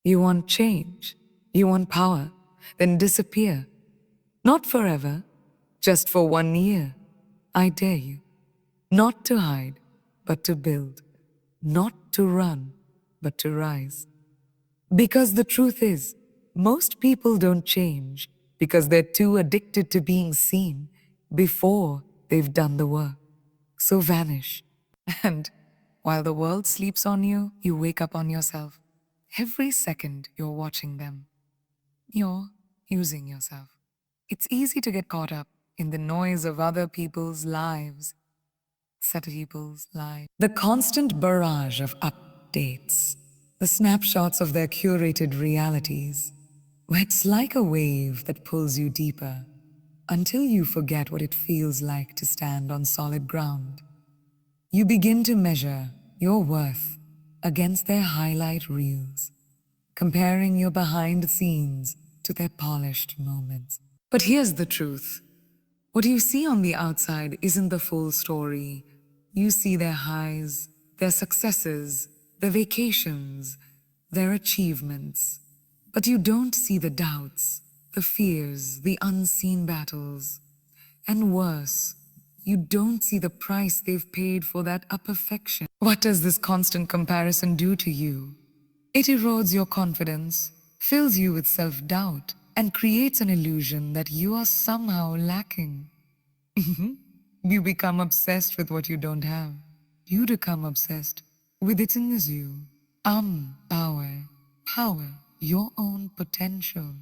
You want change. You want power. Then disappear. Not forever, just for 1 year. I dare you. Not to hide, but to build. Not to run, but to rise. Because the truth is, most people don't change because they're too addicted to being seen before they've done the work. So vanish. And while the world sleeps on you, you wake up on yourself. Every second you're watching them, you're using yourself. It's easy to get caught up in the noise of other people's lives, the constant barrage of updates, the snapshots of their curated realities. It's like a wave that pulls you deeper until you forget what it feels like to stand on solid ground. You begin to measure your worth against their highlight reels, comparing your behind the scenes to their polished moments. But here's the truth. What you see on the outside isn't the full story. You see their highs, their successes, their vacations, their achievements. But you don't see the doubts, the fears, the unseen battles. And worse, you don't see the price they've paid for that perfection. What does this constant comparison do to you? It erodes your confidence, fills you with self-doubt, and creates an illusion that you are somehow lacking. You become obsessed with what you don't have. You become obsessed with it in you. Power, your own potential.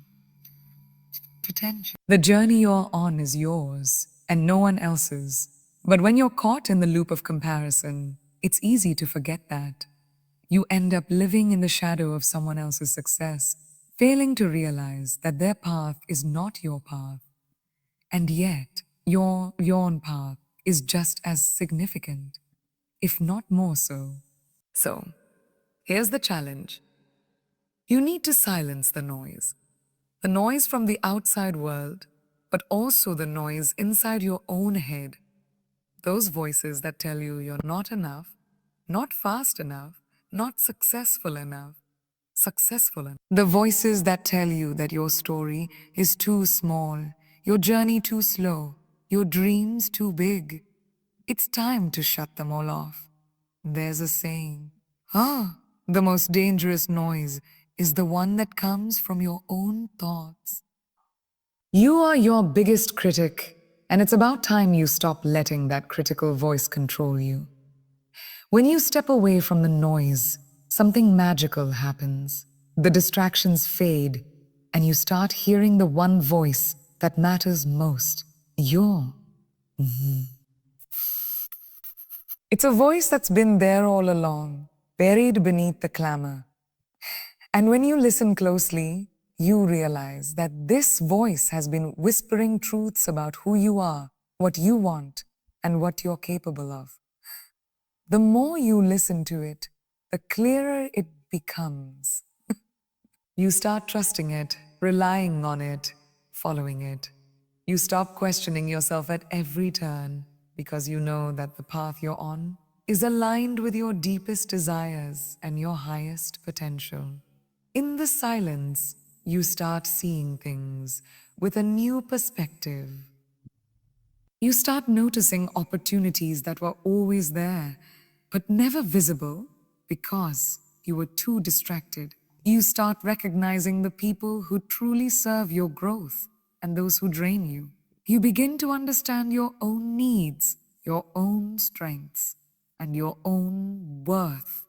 The journey you're on is yours and no one else's. But when you're caught in the loop of comparison, it's easy to forget that. You end up living in the shadow of someone else's success, failing to realize that their path is not your path. And yet, your own path is just as significant, if not more so. So, here's the challenge. You need to silence the noise. The noise from the outside world, but also the noise inside your own head. Those voices that tell you you're not enough, not fast enough, not successful enough. The voices that tell you that your story is too small, your journey too slow, your dreams too big. It's time to shut them all off. There's a saying, the most dangerous noise is the one that comes from your own thoughts. You are your biggest critic, and it's about time you stop letting that critical voice control you. When you step away from the noise, something magical happens. The distractions fade, and you start hearing the one voice that matters most, your. It's a voice that's been there all along, buried beneath the clamor. And when you listen closely, you realize that this voice has been whispering truths about who you are, what you want, and what you're capable of. The more you listen to it, the clearer it becomes. You start trusting it, relying on it, following it. You stop questioning yourself at every turn because you know that the path you're on is aligned with your deepest desires and your highest potential. In the silence, you start seeing things with a new perspective. You start noticing opportunities that were always there, but never visible because you were too distracted. You start recognizing the people who truly serve your growth and those who drain you. You begin to understand your own needs, your own strengths, and your own worth.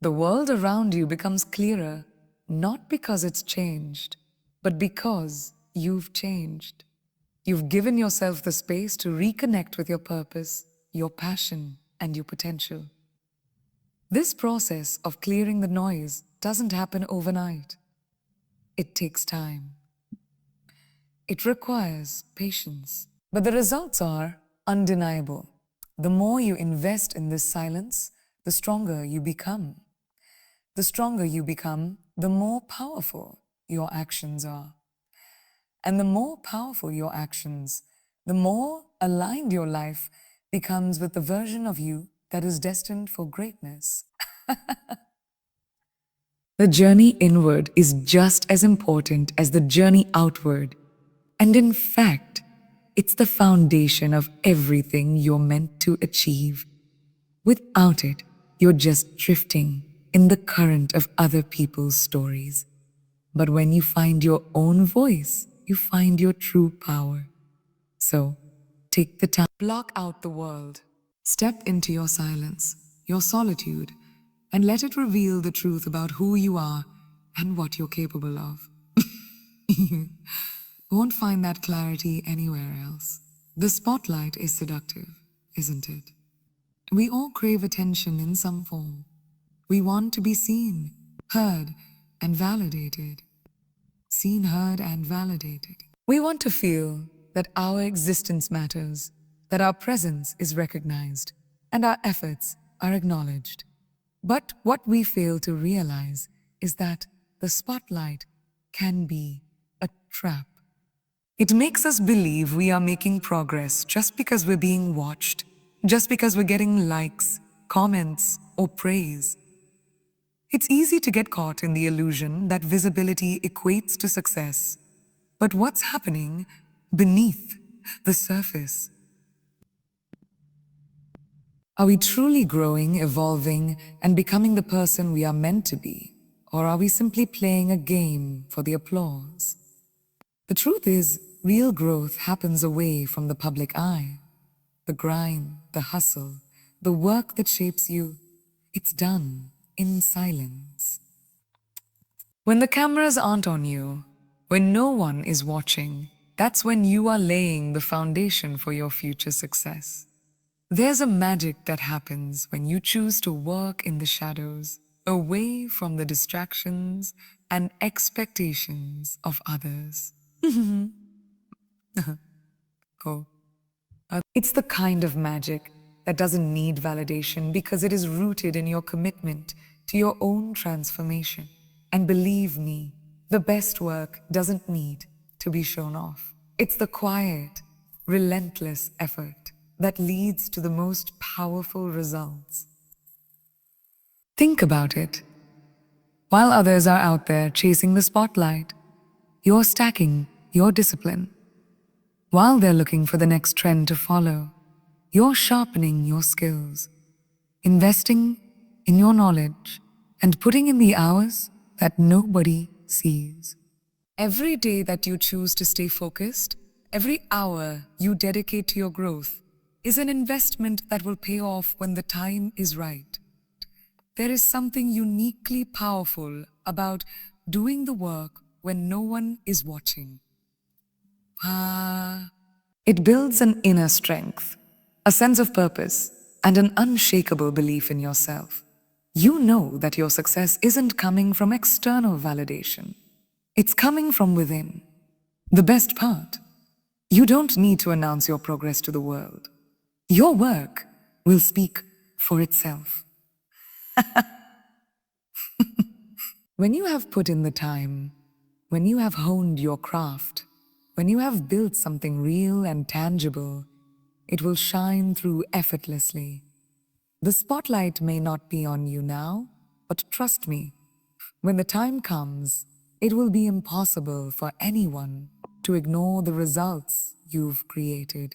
The world around you becomes clearer, not because it's changed, but because you've changed. You've given yourself the space to reconnect with your purpose, your passion, and your potential. This process of clearing the noise doesn't happen overnight. It takes time. It requires patience. But the results are undeniable. The more you invest in this silence, the stronger you become. The stronger you become, the more powerful your actions are. And the more powerful your actions, the more aligned your life becomes with the version of you that is destined for greatness. The journey inward is just as important as the journey outward. And in fact, it's the foundation of everything you're meant to achieve. Without it, you're just drifting in the current of other people's stories. But when you find your own voice, you find your true power. So, take the time, block out the world, step into your silence, your solitude, and let it reveal the truth about who you are and what you're capable of. You won't find that clarity anywhere else. The spotlight is seductive, isn't it? We all crave attention in some form. We want to be seen, heard, and validated. Seen, heard, and validated. We want to feel that our existence matters, that our presence is recognized, and our efforts are acknowledged. But what we fail to realize is that the spotlight can be a trap. It makes us believe we are making progress just because we're being watched, just because we're getting likes, comments, or praise. It's easy to get caught in the illusion that visibility equates to success. But what's happening beneath the surface? Are we truly growing, evolving, and becoming the person we are meant to be? Or are we simply playing a game for the applause? The truth is, real growth happens away from the public eye. The grind, the hustle, the work that shapes you, it's done in silence. When the cameras aren't on you, when no one is watching, that's when you are laying the foundation for your future success. There's a magic that happens when you choose to work in the shadows, away from the distractions and expectations of others. Oh. It's the kind of magic that doesn't need validation because it is rooted in your commitment to your own transformation. And believe me, the best work doesn't need to be shown off. It's the quiet, relentless effort that leads to the most powerful results. Think about it. While others are out there chasing the spotlight, you're stacking your discipline. While they're looking for the next trend to follow, you're sharpening your skills, investing in your knowledge, and putting in the hours that nobody sees. Every day that you choose to stay focused, every hour you dedicate to your growth, is an investment that will pay off when the time is right. There is something uniquely powerful about doing the work when no one is watching. It builds an inner strength, a sense of purpose, and an unshakable belief in yourself. You know that your success isn't coming from external validation. It's coming from within. The best part, you don't need to announce your progress to the world. Your work will speak for itself. When you have put in the time, when you have honed your craft, when you have built something real and tangible, it will shine through effortlessly. The spotlight may not be on you now, but trust me, when the time comes, it will be impossible for anyone to ignore the results you've created.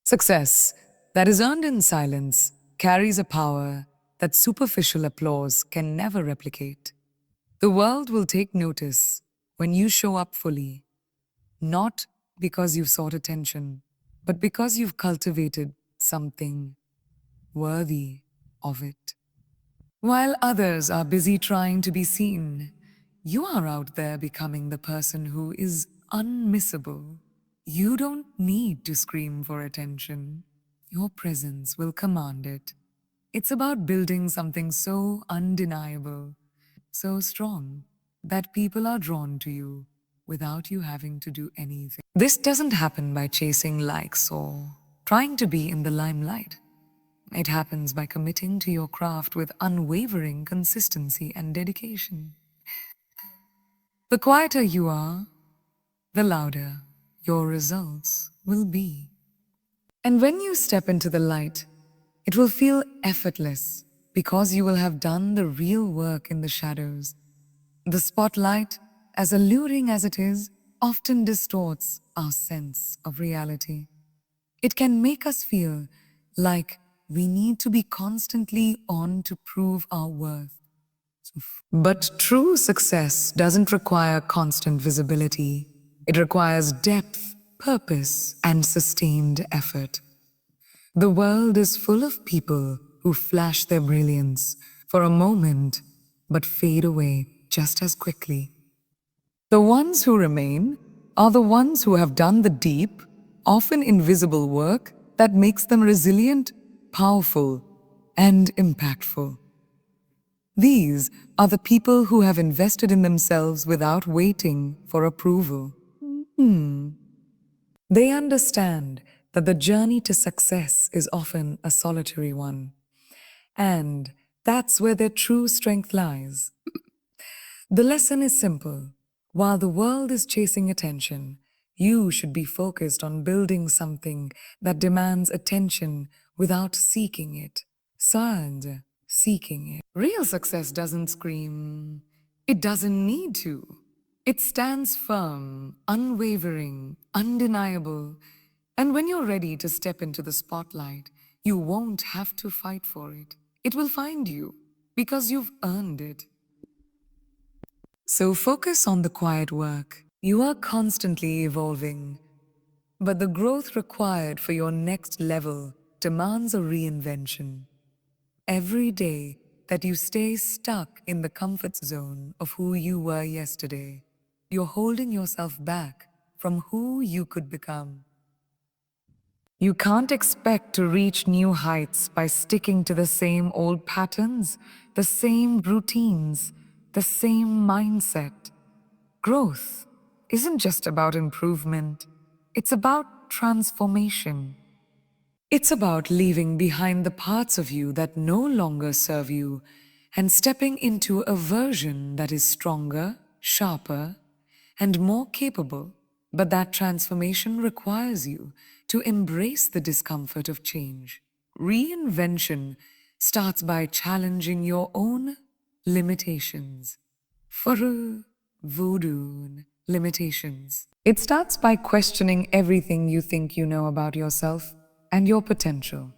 Success that is earned in silence carries a power that superficial applause can never replicate. The world will take notice when you show up fully, not because you've sought attention, but because you've cultivated something worthy of it. While others are busy trying to be seen, you are out there becoming the person who is unmissable. You don't need to scream for attention. Your presence will command it. It's about building something so undeniable, so strong, that people are drawn to you without you having to do anything. This doesn't happen by chasing likes or trying to be in the limelight. It happens by committing to your craft with unwavering consistency and dedication. The quieter you are, the louder your results will be. And when you step into the light, it will feel effortless, because you will have done the real work in the shadows. The spotlight, as alluring as it is, often distorts our sense of reality. It can make us feel like we need to be constantly on to prove our worth. But true success doesn't require constant visibility. It requires depth, purpose, and sustained effort. The world is full of people who flash their brilliance for a moment but fade away just as quickly. The ones who remain are the ones who have done the deep, often invisible work that makes them resilient, powerful, and impactful. These are the people who have invested in themselves without waiting for approval. They understand that the journey to success is often a solitary one, and that's where their true strength lies. The lesson is simple. While the world is chasing attention, you should be focused on building something that demands attention without seeking it. Sans seeking it. Real success doesn't scream. It doesn't need to. It stands firm, unwavering, undeniable. And when you're ready to step into the spotlight, you won't have to fight for it. It will find you because you've earned it. So focus on the quiet work. You are constantly evolving, but the growth required for your next level demands a reinvention. Every day that you stay stuck in the comfort zone of who you were yesterday, you're holding yourself back from who you could become. You can't expect to reach new heights by sticking to the same old patterns, the same routines, the same mindset. Growth isn't just about improvement, it's about transformation. It's about leaving behind the parts of you that no longer serve you and stepping into a version that is stronger, sharper, and more capable. But that transformation requires you to embrace the discomfort of change. Reinvention starts by challenging your own limitations. For voodoo limitations. It starts by questioning everything you think you know about yourself and your potential.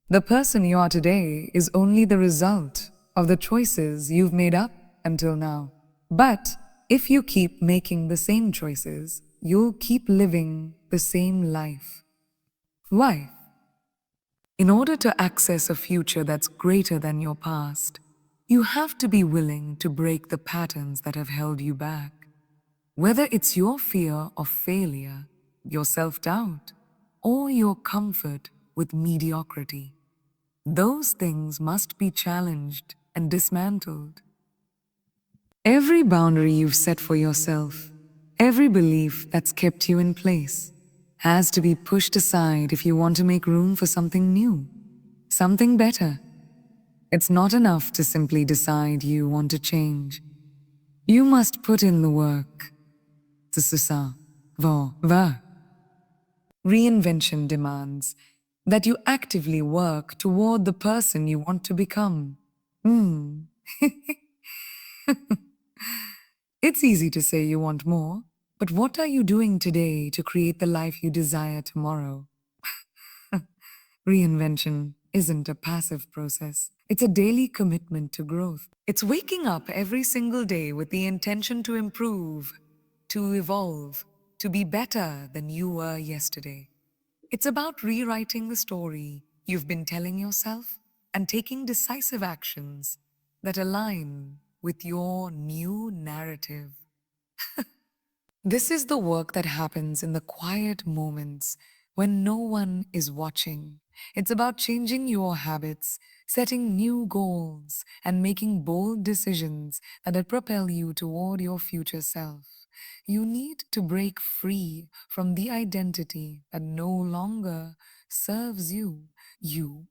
The person you are today is only the result of the choices you've made up until now. But if you keep making the same choices, you'll keep living the same life. Why? In order to access a future that's greater than your past, you have to be willing to break the patterns that have held you back. Whether it's your fear of failure, your self-doubt, or your comfort with mediocrity, those things must be challenged and dismantled. Every boundary you've set for yourself, every belief that's kept you in place, has to be pushed aside if you want to make room for something new, something better. It's not enough to simply decide you want to change. You must put in the work. C'est ça. Va. Reinvention demands that you actively work toward the person you want to become. It's easy to say you want more, but what are you doing today to create the life you desire tomorrow? Reinvention isn't a passive process. It's a daily commitment to growth. It's waking up every single day with the intention to improve, to evolve, to be better than you were yesterday. It's about rewriting the story you've been telling yourself and taking decisive actions that align with your new narrative. This is the work that happens in the quiet moments when no one is watching. It's about changing your habits, setting new goals, and making bold decisions that propel you toward your future self. You need to break free from the identity that no longer serves you.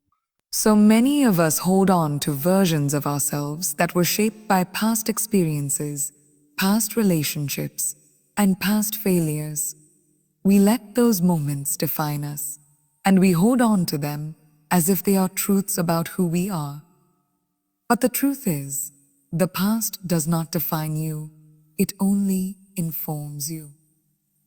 So many of us hold on to versions of ourselves that were shaped by past experiences, past relationships, and past failures. We let those moments define us, and we hold on to them as if they are truths about who we are. But the truth is, the past does not define you, it only informs you.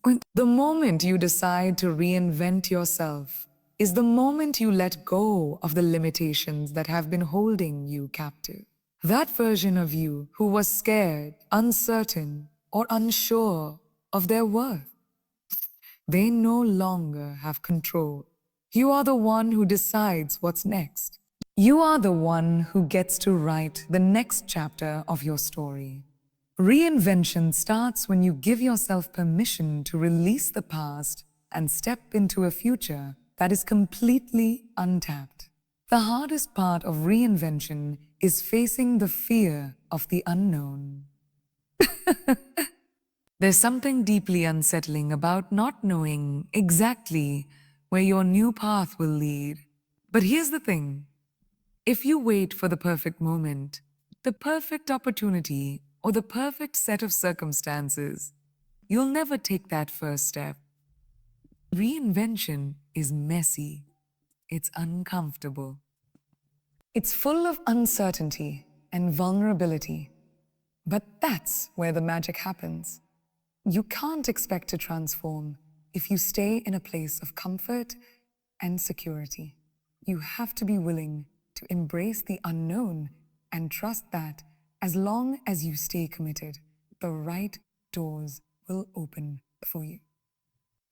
When the moment you decide to reinvent yourself is the moment you let go of the limitations that have been holding you captive. That version of you who was scared, uncertain, or unsure of their worth, they no longer have control. You are the one who decides what's next. You are the one who gets to write the next chapter of your story. Reinvention starts when you give yourself permission to release the past and step into a future that is completely untapped. The hardest part of reinvention is facing the fear of the unknown. There's something deeply unsettling about not knowing exactly where your new path will lead. But here's the thing. If you wait for the perfect moment, the perfect opportunity, or the perfect set of circumstances, you'll never take that first step. Reinvention is messy. It's uncomfortable. It's full of uncertainty and vulnerability. But that's where the magic happens. You can't expect to transform if you stay in a place of comfort and security. You have to be willing to embrace the unknown and trust that as long as you stay committed, the right doors will open for you.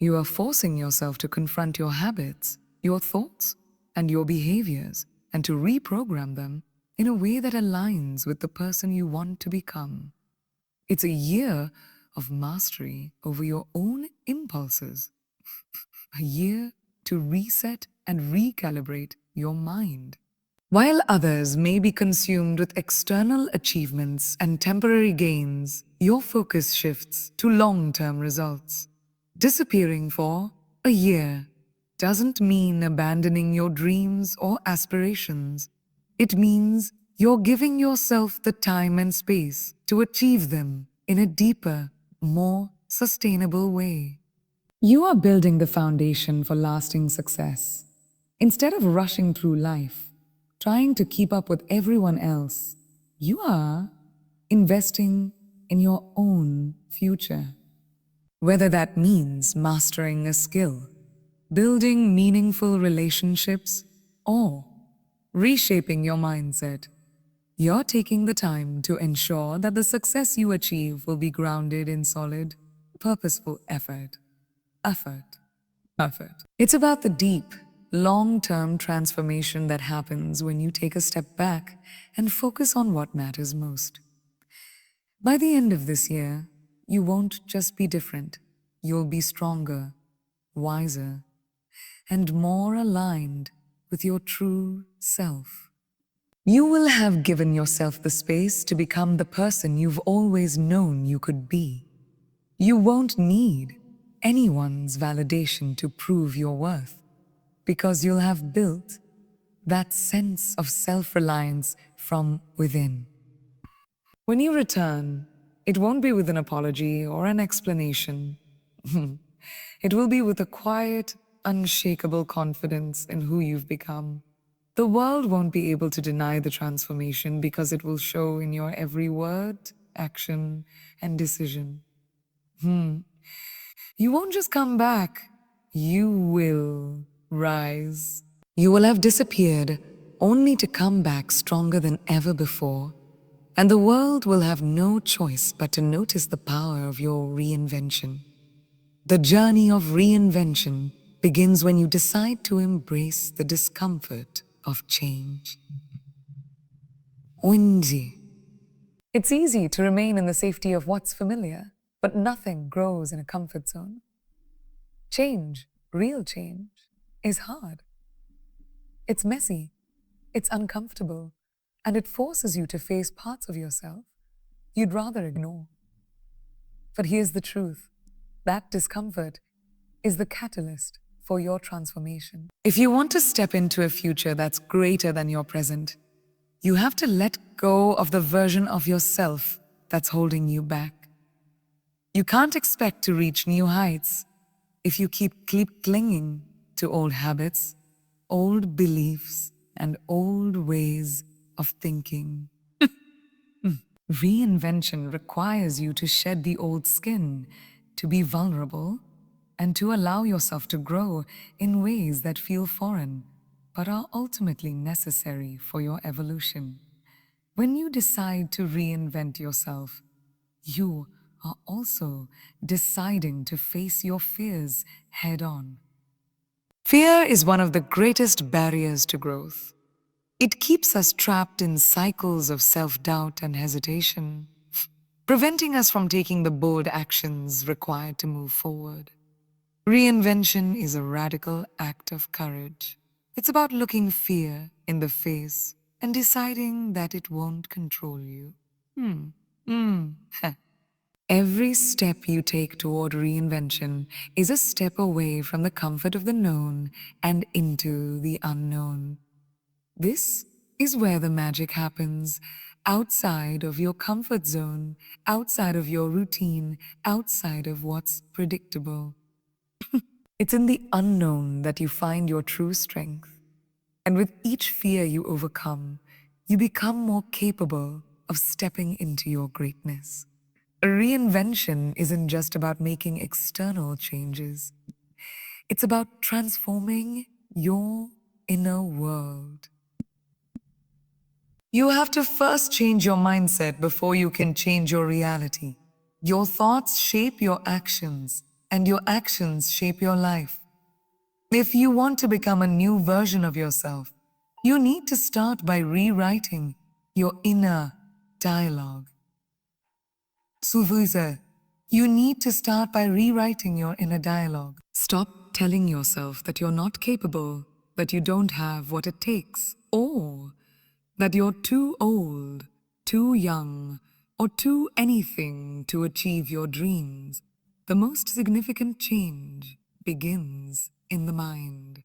You are forcing yourself to confront your habits, your thoughts, and your behaviors, and to reprogram them in a way that aligns with the person you want to become. It's a year of mastery over your own impulses, a year to reset and recalibrate your mind. While others may be consumed with external achievements and temporary gains, your focus shifts to long-term results. Disappearing for a year doesn't mean abandoning your dreams or aspirations. It means you're giving yourself the time and space to achieve them in a deeper, more sustainable way. You are building the foundation for lasting success. Instead of rushing through life, trying to keep up with everyone else, you are investing in your own future. Whether that means mastering a skill, building meaningful relationships, or reshaping your mindset, you're taking the time to ensure that the success you achieve will be grounded in solid, purposeful effort. Effort. Effort. It's about the deep, long-term transformation that happens when you take a step back and focus on what matters most. By the end of this year, you won't just be different. You'll be stronger, wiser, and more aligned with your true self. You will have given yourself the space to become the person you've always known you could be. You won't need anyone's validation to prove your worth, because you'll have built that sense of self-reliance from within. When you return, it won't be with an apology or an explanation. It will be with a quiet, unshakable confidence in who you've become. The world won't be able to deny the transformation because it will show in your every word, action, and decision. You won't just come back, you will rise. You will have disappeared only to come back stronger than ever before. And the world will have no choice but to notice the power of your reinvention. The journey of reinvention begins when you decide to embrace the discomfort of change. Windy. It's easy to remain in the safety of what's familiar, but nothing grows in a comfort zone. Change, real change, is hard. It's messy, it's uncomfortable, and it forces you to face parts of yourself you'd rather ignore. But here's the truth. That discomfort is the catalyst for your transformation. If you want to step into a future that's greater than your present, you have to let go of the version of yourself that's holding you back. You can't expect to reach new heights if you keep clinging to old habits, old beliefs, and old ways of thinking. Reinvention requires you to shed the old skin, to be vulnerable, and to allow yourself to grow in ways that feel foreign, but are ultimately necessary for your evolution. When you decide to reinvent yourself, you are also deciding to face your fears head on. Fear is one of the greatest barriers to growth. It keeps us trapped in cycles of self-doubt and hesitation, preventing us from taking the bold actions required to move forward. Reinvention is a radical act of courage. It's about looking fear in the face and deciding that it won't control you. Hmm. Hmm. Every step you take toward reinvention is a step away from the comfort of the known and into the unknown. This is where the magic happens, outside of your comfort zone, outside of your routine, outside of what's predictable. It's in the unknown that you find your true strength. And with each fear you overcome, you become more capable of stepping into your greatness. A reinvention isn't just about making external changes. It's about transforming your inner world. You have to first change your mindset before you can change your reality. Your thoughts shape your actions, and your actions shape your life. If you want to become a new version of yourself, you need to start by rewriting your inner dialogue. Suvise, you need to start by rewriting your inner dialogue. Stop telling yourself that you're not capable, that you don't have what it takes, or that you're too old, too young, or too anything to achieve your dreams. The most significant change begins in the mind.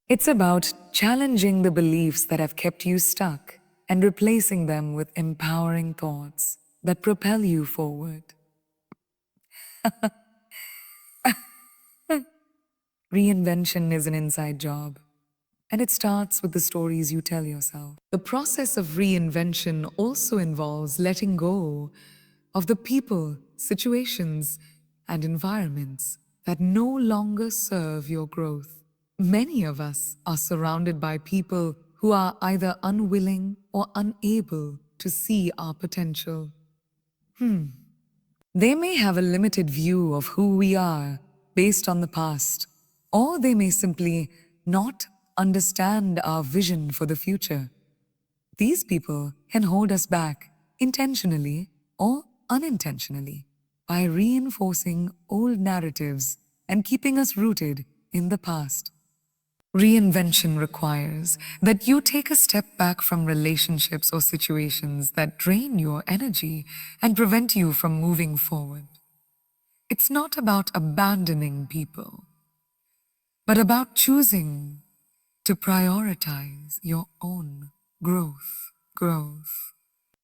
It's about challenging the beliefs that have kept you stuck and replacing them with empowering thoughts that propel you forward. Reinvention is an inside job, and it starts with the stories you tell yourself. The process of reinvention also involves letting go of the people, situations, and environments that no longer serve your growth. Many of us are surrounded by people who are either unwilling or unable to see our potential. They may have a limited view of who we are based on the past, or they may simply not understand our vision for the future. These people can hold us back intentionally or unintentionally by reinforcing old narratives and keeping us rooted in the past. Reinvention requires that you take a step back from relationships or situations that drain your energy and prevent you from moving forward. It's not about abandoning people, but about choosing to prioritize your own growth.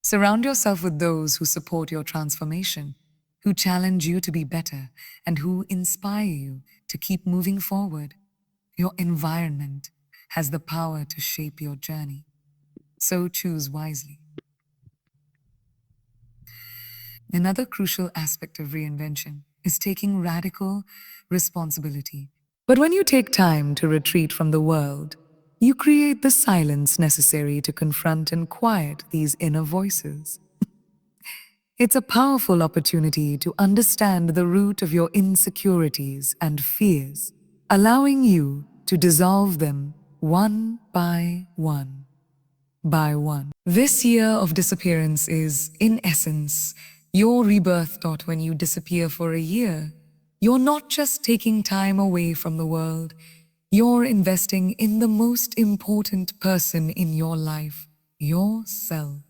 Surround yourself with those who support your transformation, who challenge you to be better, and who inspire you to keep moving forward. Your environment has the power to shape your journey, so choose wisely. Another crucial aspect of reinvention is taking radical responsibility. But when you take time to retreat from the world, you create the silence necessary to confront and quiet these inner voices. It's a powerful opportunity to understand the root of your insecurities and fears, allowing you to dissolve them one by one by one. This year of disappearance is, in essence, your rebirth thought. When you disappear for a year, you're not just taking time away from the world, you're investing in the most important person in your life, yourself.